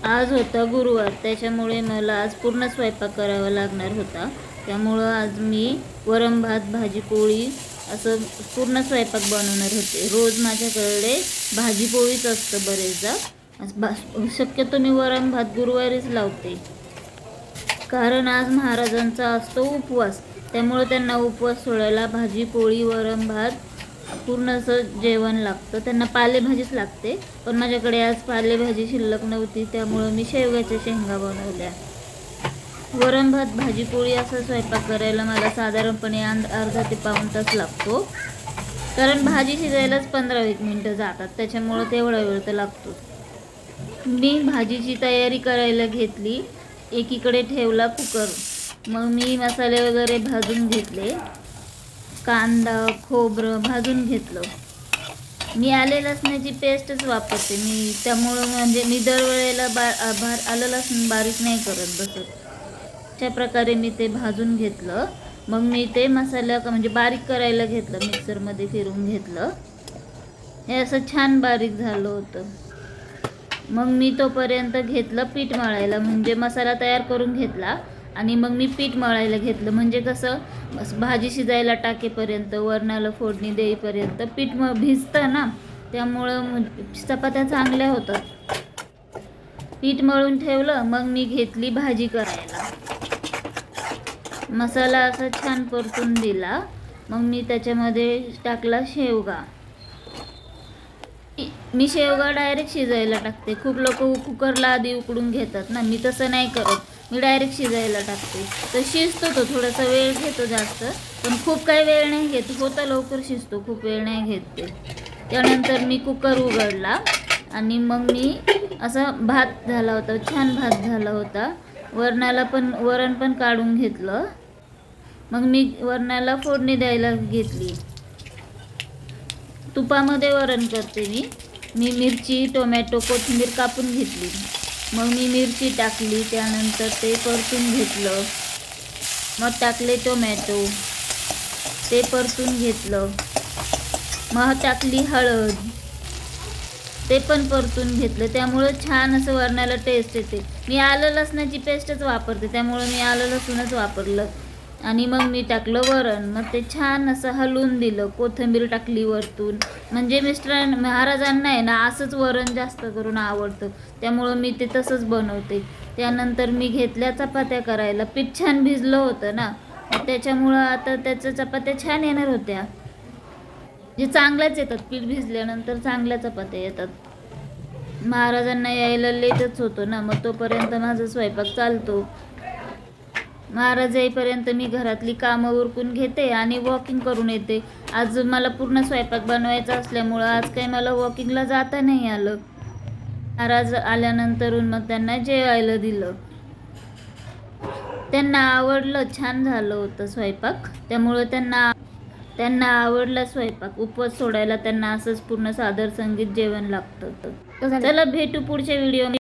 आज होता गुरुवार, त्याच्यामुळे मला आज पूर्ण स्वयंपाक करावा लागणार होता. त्यामुळं आज मी वरण भात भाजी पोळी असं पूर्ण स्वयंपाक बनवणार होते. रोज माझ्याकडे भाजी पोळीच असतं बरेचदा. शक्यतो मी वरण भात गुरुवारीच लावते, कारण आज महाराजांचा असतो उपवास. त्यामुळं त्यांना उपवास सोडायला भाजी पोळी वरण भात पूर्ण असं जेवण लागतं. त्यांना पालेभाजीच लागते, पण माझ्याकडे आज पालेभाजी शिल्लक नव्हती, त्यामुळं मी शेवग्याच्या शेंगा बनवल्या. वरण भात भाजी पोळी असा स्वयंपाक करायला मला साधारणपणे अर्धा ते पाऊण तास लागतो, कारण भाजी शिजायलाच 15-20 मिनटं जातात. त्याच्यामुळं तेवढा वेळ तर लागतो. मी भाजीची तयारी करायला घेतली. एकीकडे ठेवला कुकर. मग मी मसाले वगैरे भाजून घेतले. कांदा खोबरं भाजून घेतलं. मी आले लसणाची पेस्टच वापरते मी, त्यामुळं म्हणजे मी दरवेळेला आलं लसूण बारीक नाही करत बसत. अशा प्रकारे मी ते भाजून घेतलं. मग मी ते म्हणजे बारीक करायला घेतलं, मिक्सरमध्ये फिरवून घेतलं. हे असं छान बारीक झालं होतं. मग मी तोपर्यंत घेतलं पीठ मळायला, म्हणजे मसाला तयार करून घेतला आणि मग मी पीठ मळायला घेतलं. म्हणजे कसं भाजी शिजायला टाकेपर्यंत वरणाला फोडणी देईपर्यंत पीठ भिजतं ना, त्यामुळं चपात्या चांगल्या होतात. पीठ मळून ठेवलं. मग मी घेतली भाजी करायला. मसाला असा छान परतून दिला. मग मी त्याच्यामध्ये टाकला शेवगा. मी शेवगा डायरेक्ट शिजायला टाकते. खूप लोक कुकरला आधी उकडून घेतात ना, मी तसं नाही करत. मी डायरेक्ट शिजायला टाकते. तर शिजतो तो, थोडासा वेळ घेतो जास्त, पण खूप काही वेळ नाही घेत. होता लवकर शिजतो, खूप वेळ नाही घेत ते. त्यानंतर मी कुकर उघडला आणि मग मी असा भात झाला होता, छान भात झाला होता. वरण पण काढून घेतलं. मग मी वरणाला फोडणी द्यायला घेतली. तुपामध्ये वरण करते मी मिरची टोमॅटो कोथिंबीर कापून घेतली. मग मी मिरची टाकली. त्यानंतर ते परतून घेतलं. मग टाकले टोमॅटो, ते परतून घेतलं. मग टाकली हळद, ते पण परतून घेतलं. त्यामुळं छान असं वरणाला टेस्ट येते. मी आलं लसणाची पेस्टच वापरते, त्यामुळं मी आलं लसूणच वापरलं. आणि मग मी टाकलं वरण. मग ते छान असं हलवून दिलं. कोथिंबीर टाकली वरतून. म्हणजे महाराजांना आहे ना असंच वरण जास्त करून आवडतं, त्यामुळं मी ते तसंच बनवते. त्यानंतर मी घेतल्या चपात्या करायला. पीठ छान भिजलं होतं ना, त्याच्यामुळं आता त्याच्या चपात्या छान येणार होत्या. जे चांगल्याच येतात, पीठ भिजल्यानंतर चांगल्या चपात्या येतात. महाराजांना यायला लेटच होतो ना, मग तोपर्यंत माझा स्वयंपाक चालतो. महाराज येईपर्यंत मी घरातली कामं उरकून घेते आणि वॉकिंग करून येते. आज मला पूर्ण स्वयंपाक बनवायचा असल्यामुळं आज काही मला वॉकिंगला जाता नाही आलं. महाराज आल्यानंतरून मग त्यांना जेवायला दिलं. त्यांना आवडलं, छान झालं होतं स्वयंपाक, त्यामुळं त्यांना आवडला स्वयंपाक. उपवास सोडायला त्यांना असंच पूर्ण सादर संगीत जेवण लागतं. चला भेटू पुढच्या व्हिडिओ.